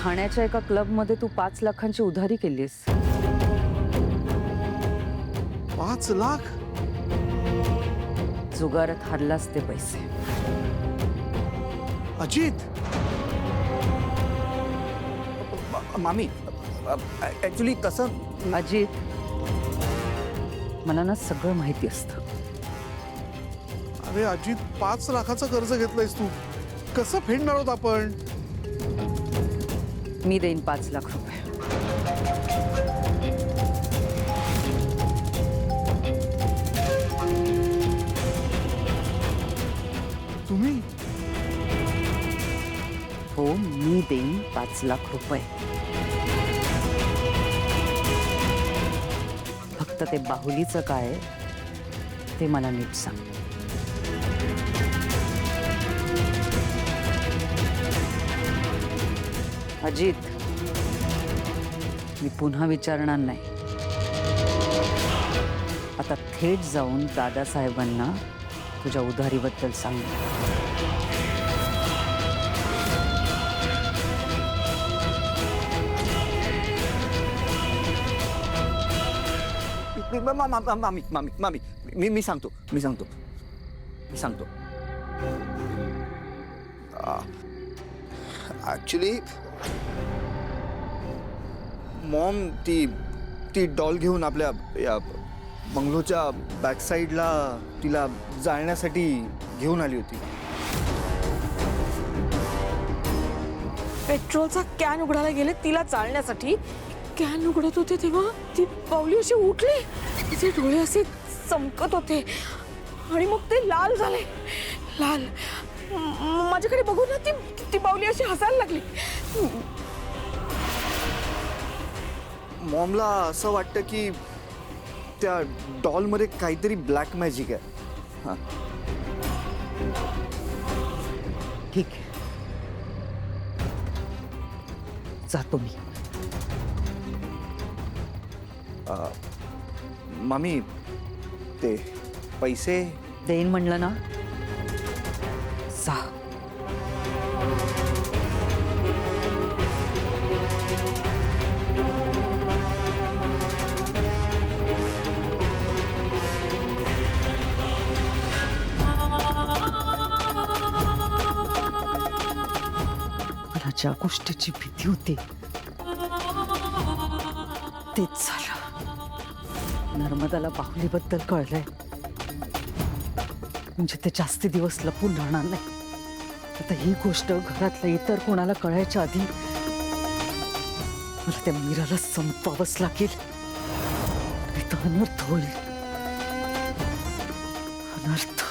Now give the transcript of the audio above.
ठाण्याच्या एका क्लबमध्ये तू 5 लाखांची उधारी केलीस. 5 लाख? जुगारात हारलास ते पैसे. अजित, मामी ऍक्च्युली तसं अजित, मला ना सगळं माहिती असतं. अरे अजित, 5 लाखाचं कर्ज घेतलंयस तू. कसं फेडणार आहोत आपण? मी देईन 5 लाख रुपये. तुम्ही? हो, मी देईन 5 लाख रुपये. फक्त ते बाहुलीचं काय ते मला नीट सांग. अजित, मी पुन्हा विचारणार नाही. आता थेट जाऊन दादासाहेबांना तुझ्या उधारीबद्दल सांग. मामी मामी मामी मी सांगतो. ऍक्च्युली मॉम ती डॉल घेऊन आपल्या या बंगलोच्या बॅक साईडला तिला जाळण्यासाठी घेऊन आली होती. पेट्रोलचा कॅन उघडायला गेले तिला चालण्यासाठी. कॅन उघडत होते तेव्हा ती बाहुली अशी उठली. तिचे डोळे असे चमकत होते आणि मग ते लाल झाले. लाल माझ्याकडे बघून ना ती बाहुली अशी हसायला लागली. मॉमला असं वाटतं की त्या डॉलमध्ये काहीतरी ब्लॅक मॅजिक आहे. हां, ठीक आहे, जातो मी. मामी ते पैसे देईन म्हणलं ना, जा. मला ज्या गोष्टीची भीती होती तेच झालं. नर्मदाला बाहुलीबद्दल कळलंय म्हणजे ते जास्ती दिवस लपून राहणार नाही. आता ही गोष्ट घरातल्या इतर कोणाला कळायच्या आधी मला त्या मीराला संपवावंच लागेल. नाही तर अनर्थ होईल. अनर्थ.